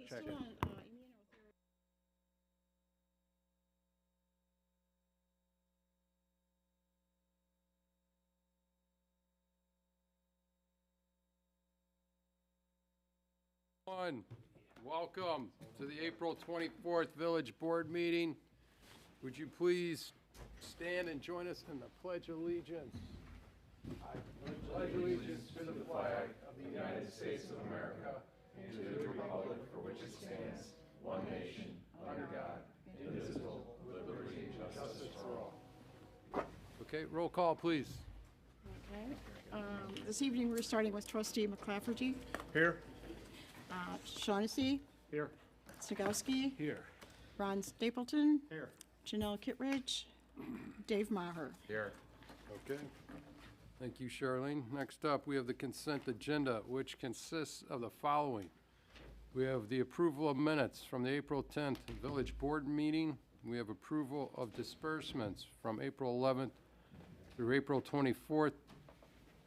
He's Check still it. on immunotherapy. Welcome to the April 24th Village Board meeting. Would you please stand and join us in the Pledge of Allegiance? I pledge allegiance to the flag of the United States of America and to the republic for which it stands, one nation, under God, indivisible, with liberty and justice for all. Okay, roll call, please. Okay. This evening, we're starting with trustee McClafferty, Here? Shaughnessy, Here. Snagowski, Here. Ron Stapleton, Here. Janelle Kittredge, Dave Maher. Here. Okay. Thank you, Charlene. Next up, we have the consent agenda, which consists of the following. We have the approval of minutes from the April 10th Village Board meeting. We have approval of disbursements from April 11th through April 24th.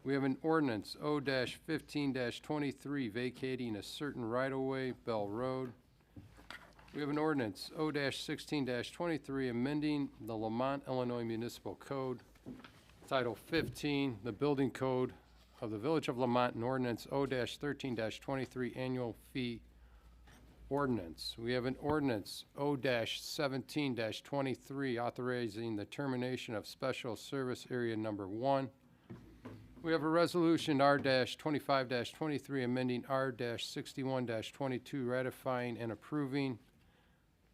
We have an ordinance O-15-23 vacating a certain right-of-way, Bell Road. We have an ordinance O-16-23 amending the Lamont, Illinois Municipal Code. Title 15, the Building Code of the Village of Lamont, and ordinance O-13-23 annual fee ordinance. We have an ordinance O-17-23 authorizing the termination of Special Service Area Number 1. We have a resolution R-25-23 amending R-61-22 ratifying and approving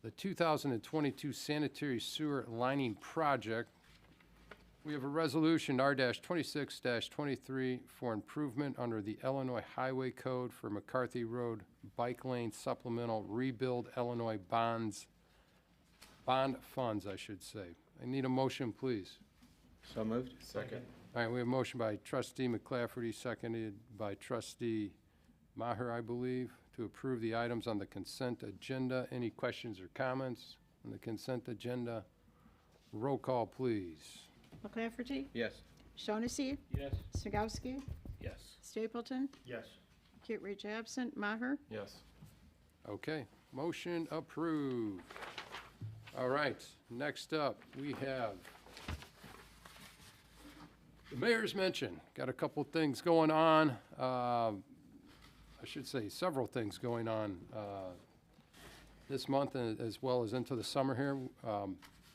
the 2022 sanitary sewer lining project. We have a resolution R-26-23 for improvement under the Illinois Highway Code for McCarthy Road Bike Lane Supplemental Rebuild Illinois bond funds, I should say. I need a motion, please. So moved. Second. All right, we have a motion by trustee McClafferty, seconded by trustee Maher, I believe, to approve the items on the consent agenda. Any questions or comments on the consent agenda? Roll call, please. McClafferty, Yes. Shaughnessy, Yes. Snagowski, Yes. Stapleton, Yes. Kittredge absent, Maher. Yes. Okay, motion approved. All right, next up, we have the mayor's mention. Got a couple things going on. I should say several things going on this month as well as into the summer here.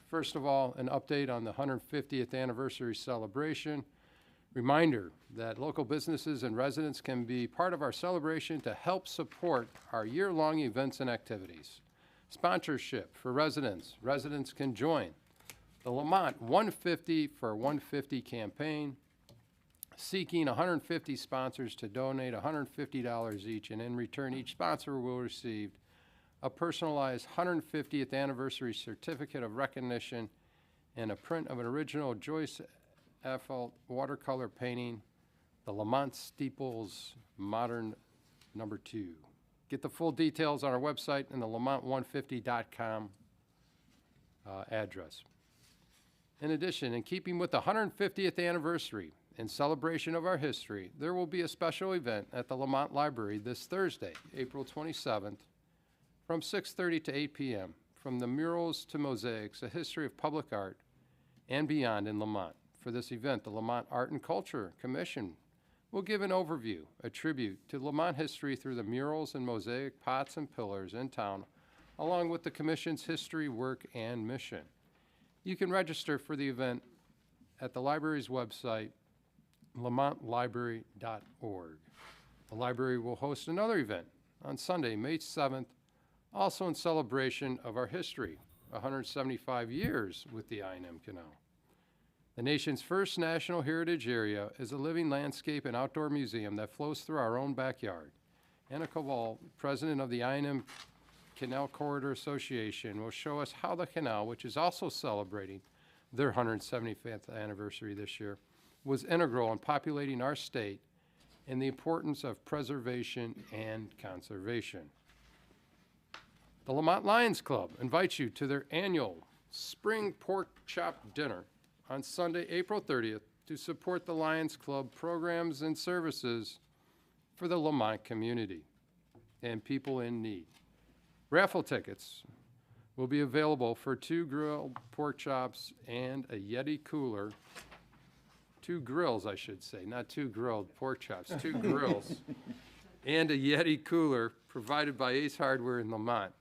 First of all, an update on the 150th anniversary celebration. Reminder that local businesses and residents can be part of our celebration to help support our year-long events and activities. Sponsorship for residents. Residents can join the Lamont 150 for 150 campaign, seeking 150 sponsors to donate $150 each, and in return, each sponsor will receive a personalized 150th anniversary certificate of recognition and a print of an original Joyce Eiffel watercolor painting, the Lamont Steeples Modern No. 2. Get the full details on our website and the lamont150.com address. In addition, in keeping with the 150th anniversary in celebration of our history, there will be a special event at the Lamont Library this Thursday, April 27th, from 6:30 to 8 p.m., from the murals to mosaics, a history of public art and beyond in Lamont. For this event, the Lamont Art and Culture Commission will give an overview, a tribute to Lamont history through the murals and mosaic pots and pillars in town, along with the Commission's history, work, and mission. You can register for the event at the library's website, lamontlibrary.org. The library will host another event on Sunday, May 7th, also in celebration of our history, 175 years with the I&M Canal. The nation's first National Heritage Area is a living landscape and outdoor museum that flows through our own backyard. Anna Koval, president of the I&M Canal Corridor Association, will show us how the canal, which is also celebrating their 175th anniversary this year, was integral in populating our state and the importance of preservation and conservation. The Lamont Lions Club invites you to their annual Spring Pork Chop Dinner on Sunday, April 30th, to support the Lions Club programs and services for the Lamont community and people in need. Raffle tickets will be available for 2 grilled pork chops and a Yeti cooler. 2 grills, I should say, not 2 grilled pork chops, 2 grills. And a Yeti cooler provided by Ace Hardware in Lamont.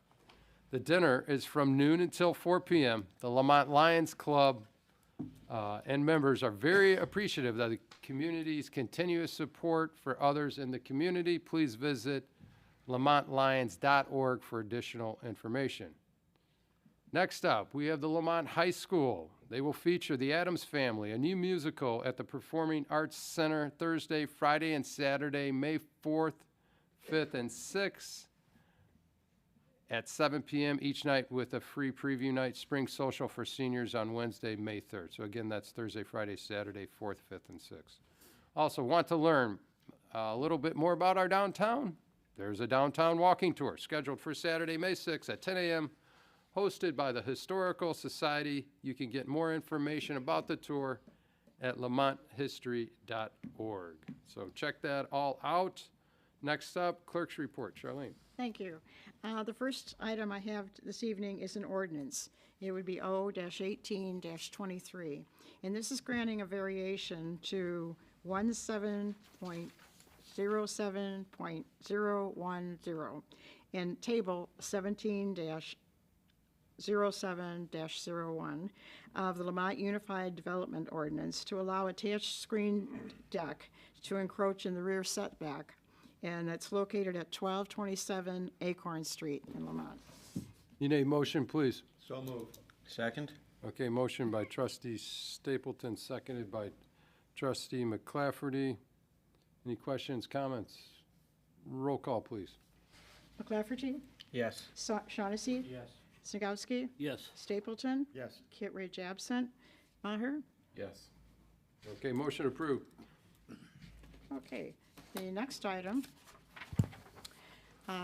The dinner is from noon until 4 p.m. The Lamont Lions Club and members are very appreciative of the community's continuous support for others in the community. Please visit lamontlions.org for additional information. Next up, we have the Lamont High School. They will feature The Addams Family, a new musical at the Performing Arts Center Thursday, Friday, and Saturday, May 4th, 5th, and 6th at 7 p.m. each night with a free preview night spring social for seniors on Wednesday, May 3rd. So again, that's Thursday, Friday, Saturday, 4th, 5th, and 6th. Also, want to learn a little bit more about our downtown? There's a downtown walking tour scheduled for Saturday, May 6th at 10 a.m., hosted by the Historical Society. You can get more information about the tour at lamonthistory.org. So check that all out. Next up, clerk's report. Charlene. Thank you. The first item I have this evening is an ordinance. It would be O-18-23. And this is granting a variation to 17.07.010 and table 17-07-01 of the Lamont Unified Development Ordinance to allow attached screen deck to encroach in the rear setback, and it's located at 1227 Acorn Street in Lamont. You need a motion, please. So moved. Second? Okay, motion by trustee Stapleton, seconded by trustee McClafferty. Any questions, comments? Roll call, please. McClafferty? Yes. Shaughnessy? Yes. Snagowski? Yes. Stapleton? Yes. Kittredge absent. Maher? Yes. Okay, motion approved. Okay, the next item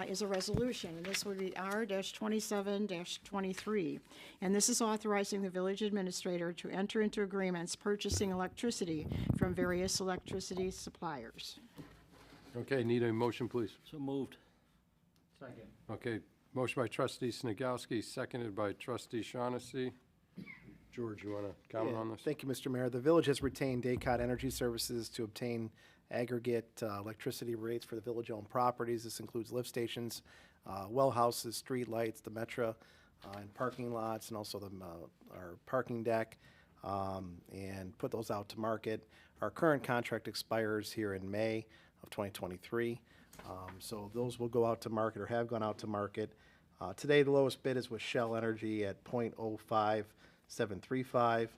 is a resolution, and this would be R-27-23. And this is authorizing the village administrator to enter into agreements purchasing electricity from various electricity suppliers. Okay, need a motion, please. So moved. Second. Okay, motion by trustee Snagowski, seconded by trustee Shaughnessy. George, you want to comment on this? Thank you, Mr. Mayor. The village has retained Daycott Energy Services to obtain aggregate electricity rates for the village-owned properties. This includes lift stations, well houses, street lights, the Metra, and parking lots, and also our parking deck, and put those out to market. Our current contract expires here in May of 2023. So those will go out to market or have gone out to market. Today, the lowest bid is with Shell Energy at .05735.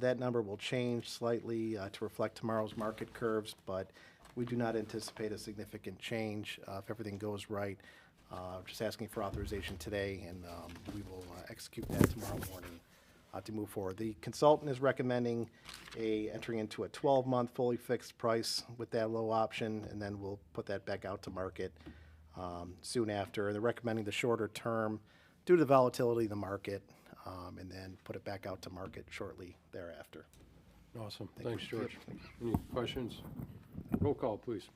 That number will change slightly to reflect tomorrow's market curves, but we do not anticipate a significant change if everything goes right. Just asking for authorization today, and we will execute that tomorrow morning to move forward. The consultant is recommending entering into a 12-month fully fixed price with that low option, and then we'll put that back out to market soon after. They're recommending the shorter term due to the volatility of the market, and then put it back out to market shortly thereafter. Awesome, thanks, George. Any questions? Roll call, please.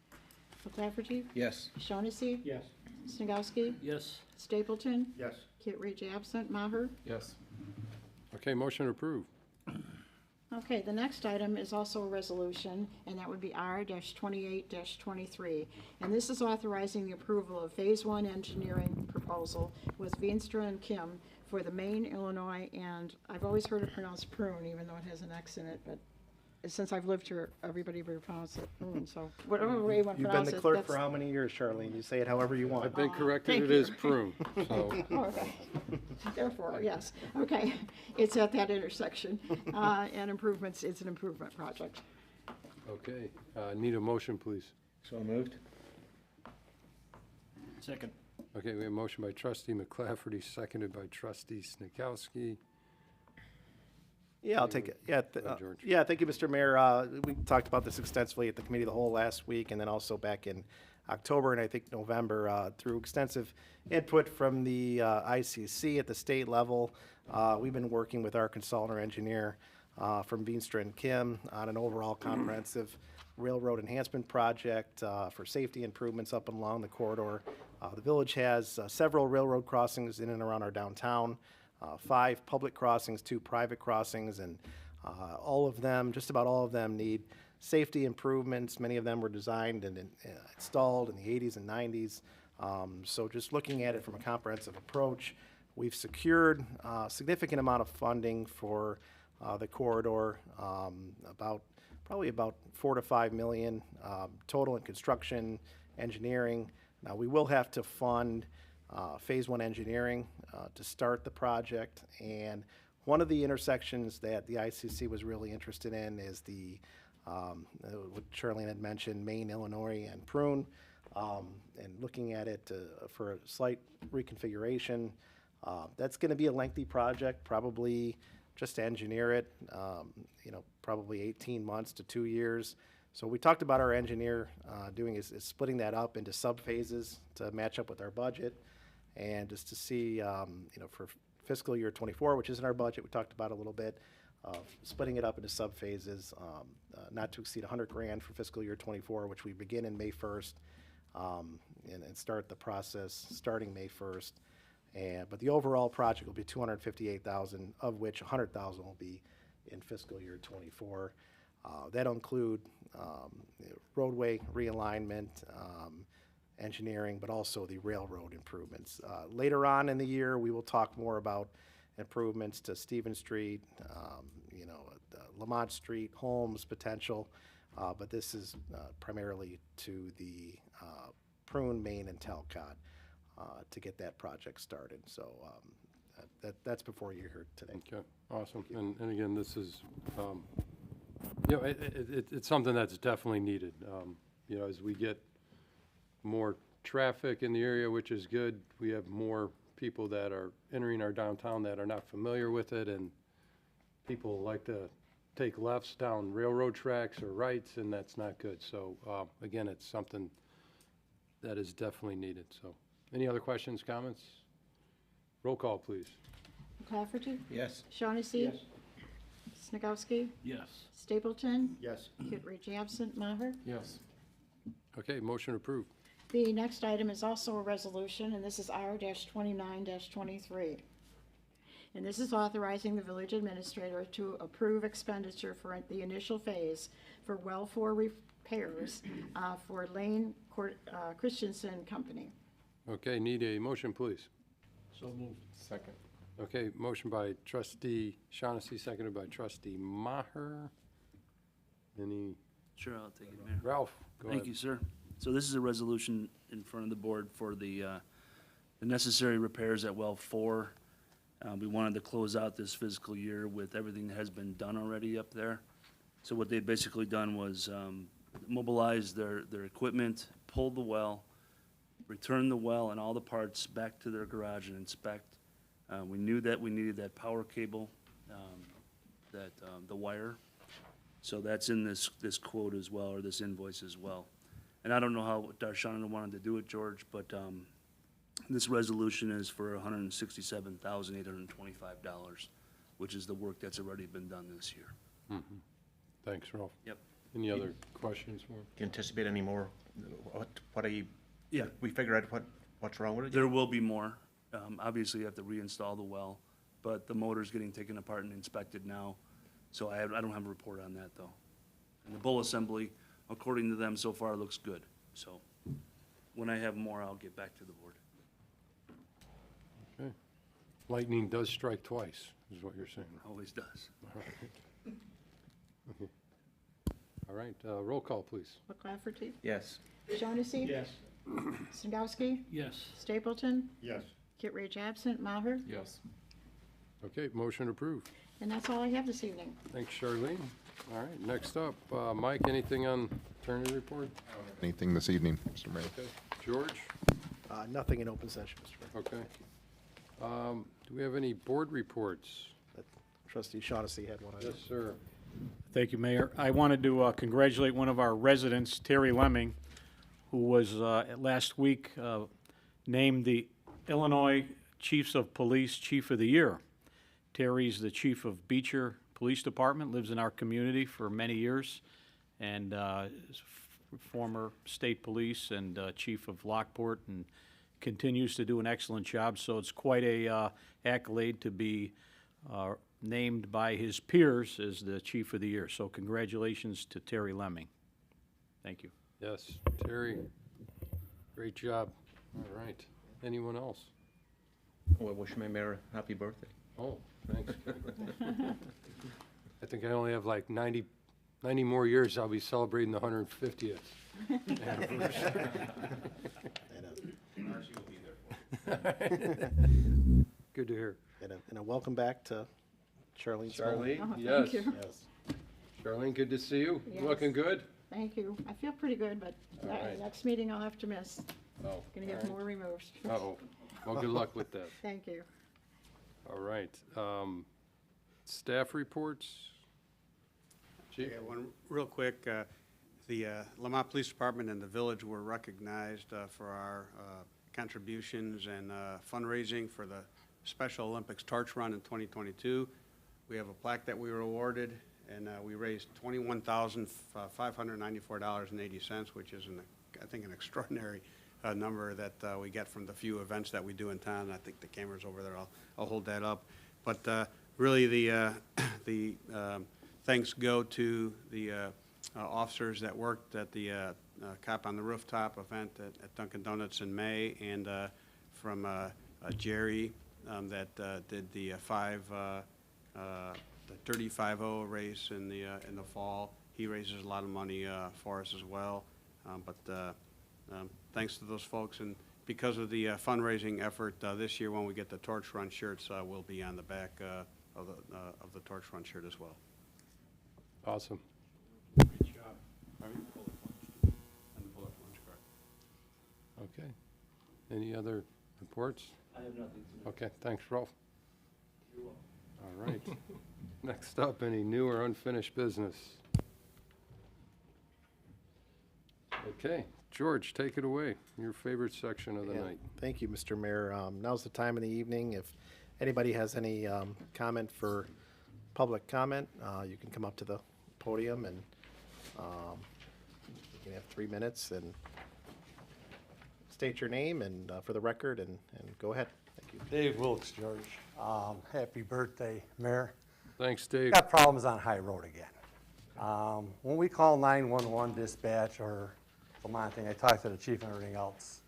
McClafferty? Yes. Shaughnessy? Yes. Snagowski? Yes. Stapleton? Yes. Kittredge absent. Maher? Yes. Okay, motion approved. Okay, the next item is also a resolution, and that would be R-28-23. And this is authorizing the approval of Phase 1 engineering proposal with Veenstra and Kim for the Maine, Illinois, and I've always heard it pronounced prune, even though it has an X in it, but since I've lived here, everybody would pronounce it prune, so whatever way you want to You've been pronounce it. the clerk that's- for how many years, Charlene? You say it however you want. I've been corrected, thank it you. is prune, so, Oh, okay. Therefore, yes. Okay, it's at that intersection, and improvements, it's an improvement project. okay. Need a motion, please. So moved. Second. Okay, we have a motion by trustee McClafferty, seconded by trustee Snakowski. Yeah, I'll take it. Yeah, Go ahead, George. yeah. Thank you, Mr. Mayor. We talked about this extensively at the committee of the whole last week, and then also back in October and I think November through extensive input from the ICC at the state level. We've been working with our consultant or engineer from Veenstra and Kim on an overall comprehensive railroad enhancement project for safety improvements up and along the corridor. The village has several railroad crossings in and around our downtown, 5 public crossings, 2 private crossings, and all of them, just about all of them, need safety improvements. Many of them were designed and installed in the 80s and 90s. So just looking at it from a comprehensive approach, we've secured a significant amount of funding for the corridor, probably about $4 to $5 million total in construction, engineering. Now, we will have to fund Phase 1 engineering to start the project, and one of the intersections that the ICC was really interested in is what Charlene had mentioned, Maine, Illinois, and Prune, and looking at it for a slight reconfiguration. That's going to be a lengthy project, probably just to engineer it, probably 18 months to 2 years. So we talked about our engineer doing is splitting that up into sub-phases to match up with our budget, and just to see, for fiscal year '24, which isn't our budget, we talked about a little bit, splitting it up into sub-phases, not to exceed $100,000 for fiscal year '24, which we begin in May 1st, and start the process starting May 1st. But the overall project will be $258,000, of which $100,000 will be in fiscal year '24. That'll include roadway realignment, engineering, but also the railroad improvements. Later on in the year, we will talk more about improvements to Stevens Street, Lamont Street, Holmes potential, but this is primarily to the Prune, Maine, and Talcott to get that project started. So that's before you heard today. Okay, awesome. And again, this is, it's something that's definitely needed. As we get more traffic in the area, which is good, we have more people that are entering our downtown that are not familiar with it, and people like to take lefts down railroad tracks or rights, and that's not good. So again, it's something that is definitely needed. So any other questions, comments? Roll call, please. McClafferty? Yes. Shaughnessy? Snagowski? Yes. Stapleton? Yes. Kittredge absent. Maher? Yes. Okay, motion approved. The next item is also a resolution, and this is R-29-23. And this is authorizing the village administrator to approve expenditure for the initial phase for well 4 repairs for Lane Christensen Company. Okay, need a motion, please. So moved. Second. Okay, motion by trustee Shaughnessy, seconded by trustee Maher. Any, Sure, I'll take it, Mayor. Ralph, go ahead. Thank you, sir. So this is a resolution in front of the board for the necessary repairs at well 4. We wanted to close out this fiscal year with everything that has been done already up there. So what they'd basically done was mobilize their equipment, pull the well, return the well and all the parts back to their garage and inspect. We knew that we needed that power cable, the wire. So that's in this quote as well, or this invoice as well. And I don't know how Darshan wanted to do it, George, but this resolution is for $167,825, which is the work that's already been done this year. Thanks, Ralph. Yep. Any other questions for him? Do you anticipate any more? What are you? Yeah. We figure out what's wrong with it? There will be more. Obviously, you have to reinstall the well, but the motor's getting taken apart and inspected now, so I don't have a report on that, though. And the bowl assembly, according to them, so far looks good. So when I have more, I'll get back to the board. Okay. Lightning does strike twice, is what you're saying. Always does. All right, roll call, please. McClafferty? Yes. Shaughnessy? Yes. Snagowski? Yes. Stapleton? Yes. Kittredge absent. Maher? Yes. Okay, motion approved. And that's all I have this evening. Thanks, Charlene. All right, next up, Mike, anything on attorney report? Anything this evening, Mr. Mayor? Okay. George? Nothing in open session, Mr. Mayor. Okay. Do we have any board reports? Trustee Shaughnessy had one. Yes, sir. Thank you, Mayor. I wanted to congratulate one of our residents, Terry Lemming, who was last week named the Illinois Chiefs of Police Chief of the Year. Terry's the chief of Beecher Police Department, lives in our community for many years, and is former state police and chief of Lockport, and continues to do an excellent job. So it's quite a accolade to be named by his peers as the chief of the year. So congratulations to Terry Lemming. Thank you. Yes, Terry, great job. All right. Anyone else? Well, wish my mayor happy birthday. Oh, thanks. I think I only have like 90 more years. I'll be celebrating the 150th anniversary. Good to hear. And a welcome back to Charlene Small. Charlene, Oh, yes. thank you. Yes. Charlene, good to see you. Yes. Looking good? Thank you. I feel pretty good, but All right. next meeting I'll have to miss. Oh, Gonna get all more removes. right. Uh-oh. Well, good luck with that. Thank you. All right. Staff reports? Chief? Yeah, one real quick. The Lamont Police Department and the village were recognized for our contributions and fundraising for the Special Olympics Torch Run in 2022. We have a plaque that we were awarded, and we raised $21,594.80, which is, I think, an extraordinary number that we get from the few events that we do in town. I think the camera's over there. I'll hold that up. But really, the thanks go to the officers that worked at the Cop on the Rooftop event at Dunkin' Donuts in May, and from Jerry that did the Dirty 5-0 race in the fall. He raises a lot of money for us as well. Thanks to those folks, and because of the fundraising effort this year, when we get the Torch Run shirts, will be on the back of the Torch Run shirt as well. Awesome. Good job. Okay. Any other reports? I have nothing tonight. Okay, thanks, Ralph. All right. Next up, any new or unfinished business? Okay, George, take it away. Your favorite section of the Yeah. night. Thank you, Mr. Mayor. Now's the time in the evening. If anybody has any comment for public comment, you can come up to the podium, and you can have 3 minutes and state your name and for the record, and go ahead. Thank you. Dave Wilkes, George. Happy birthday, Mayor. Thanks, Dave. Got problems on High Road again. When we call 911 dispatch or Lamont thing, I talk to the chief and everything else.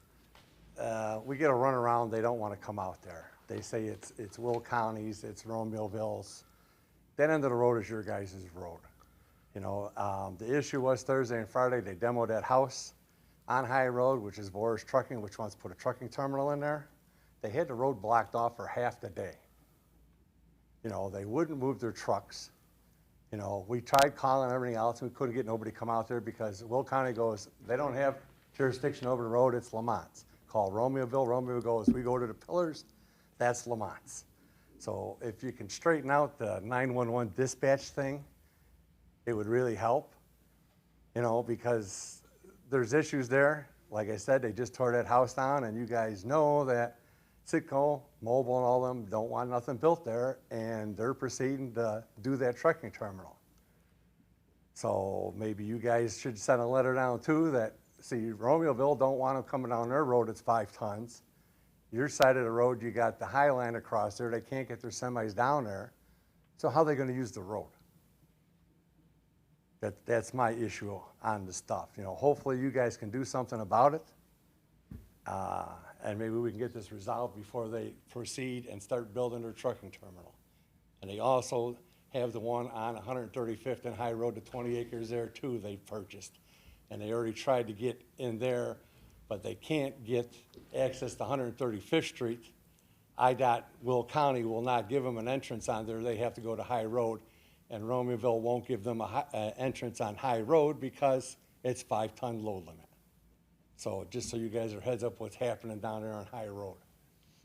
We get a runaround, they don't want to come out there. They say it's Will County's, it's Romeoville's. That end of the road is your guys' road. You know, the issue was Thursday and Friday, they demoed that house on High Road, which is Boris Trucking, which wants to put a trucking terminal in there. They had the road blocked off for half the day. You know, they wouldn't move their trucks. You know, we tried calling everything else, and we couldn't get nobody to come out there because Will County goes, they don't have jurisdiction over the road, it's Lamont's. Call Romeoville, Romeo goes, we go to the pillars, that's Lamont's. So if you can straighten out the 911 dispatch thing, it would really help, you know, because there's issues there. Like I said, they just tore that house down, and you guys know that Citgo, Mobile, and all them don't want nothing built there, and they're proceeding to do that trucking terminal. So maybe you guys should send a letter down too that, see, Romeoville don't want them coming down their road, it's 5 tons. Your side of the road, you got the Highland across there, they can't get their semis down there. So how are they gonna use the road? That's my issue on the stuff. You know, hopefully you guys can do something about it. And maybe we can get this resolved before they proceed and start building their trucking terminal. And they also have the one on 135th and High Road, the 20 acres there too, they purchased. And they already tried to get in there, but they can't get access to 135th Street. IDOT, Will County will not give them an entrance on there, they have to go to High Road. And Romeoville won't give them an entrance on High Road because it's 5-ton load limit. So just so you guys are heads up what's happening down there on High Road.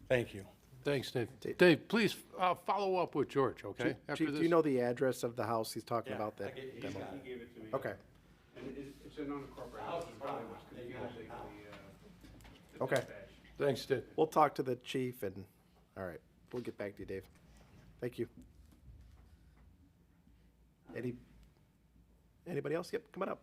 Thank you. Thanks, Dave. Dave, please follow up with George, okay? Chief, do you know the address of the house he's talking about? That He demo? gave it to me. Okay, And it's an unincorporated. house. Probably was confusing the okay. dispatch. Thanks, Dave. We'll talk to the chief, and, all right, we'll get back to you, Dave. Thank you. Anybody else? Yep, coming up.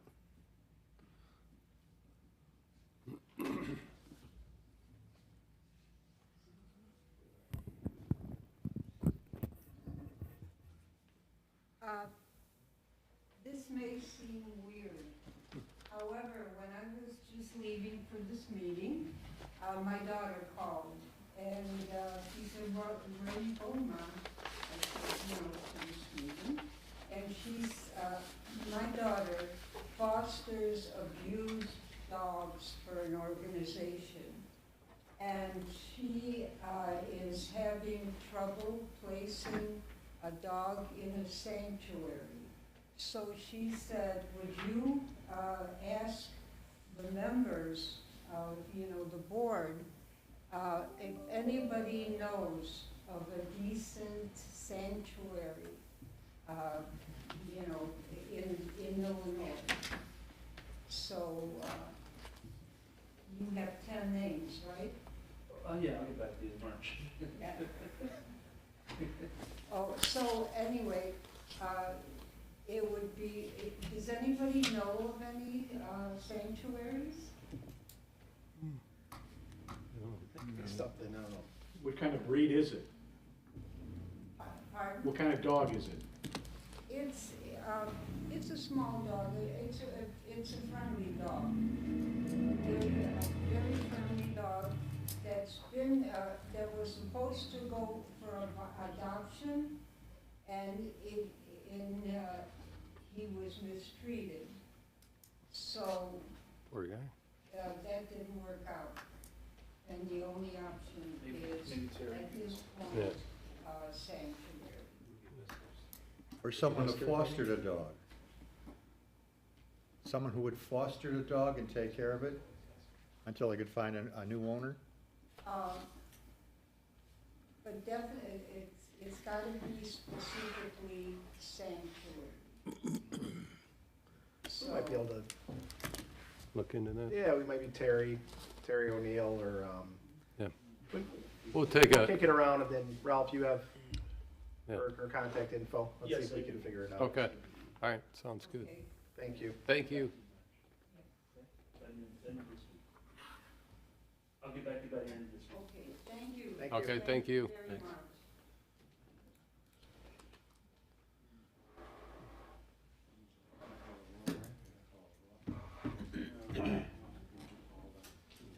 This may seem weird. However, when I was just leaving for this meeting, my daughter called and she said, "Well, where are you going, Mom?" I said, to this meeting. And my daughter fosters abused dogs for an organization. And she is having trouble placing a dog in a sanctuary. So she said, would you ask the members of, the board, if anybody knows of a decent sanctuary, in Illinois? So you have 10 names, right? Yeah, I'll get back to you in March. Yeah. Oh, so anyway, it would be, does anybody know of any sanctuaries? Something, I don't know. What kind of breed is it? Pardon? What kind of dog is it? It's a small dog. It's a friendly dog. A very friendly dog that's been, that was supposed to go for adoption, and he was mistreated. So Poor guy. that didn't work out. And the only option is, at this Yeah. point, sanctuary. Or someone who fostered a dog. Someone who would foster the dog and take care of it until they could find a new owner? But definitely, it's gotta be specifically sanctuary. We might be able to, Look into that. yeah, we might be Terry O'Neill, or, Yeah. We'll take a, kick it around, and then Ralph, you have Yeah. her contact info. Let's see if we can figure it out. okay. All right, sounds good. Okay. Thank you. Thank you. I'll get back to you by the end of this week. Okay, thank you. Thank you. Okay, thank you. Very much.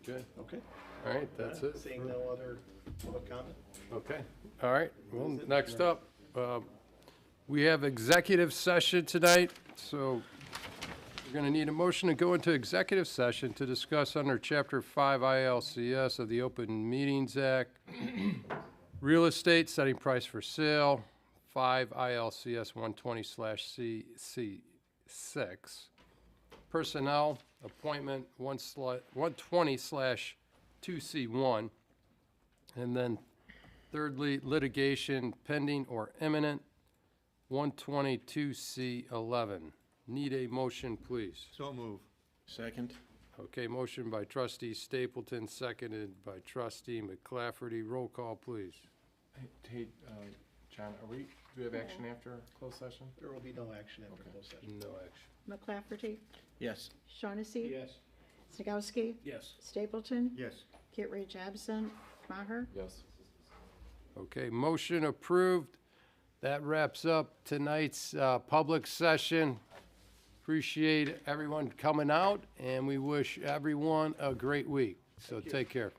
Good. Okay. All right, that's it. Seeing no other public comment? Okay, all right. Well, next up, we have executive session tonight, so we're going to need a motion to go into executive session to discuss under Chapter 5 ILCS of the Open Meetings Act, real estate, setting price for sale, 5 ILCS 120/CC6, personnel, appointment 120/2C1, and then thirdly, litigation pending or imminent, 122C11. Need a motion, please. So move. Second. Okay, motion by trustee Stapleton, seconded by trustee McClafferty. Roll call, please. Hey, John, do we have action after closed session? There will be no action after closed session. No action. McClafferty, Yes. Shaughnessy. Yes. Snagowski, Yes. Stapleton, Yes. Kittredge absent, Maher. Yes. Okay, motion approved. That wraps up tonight's public session. Appreciate everyone coming out, and we wish everyone a great week. So take care.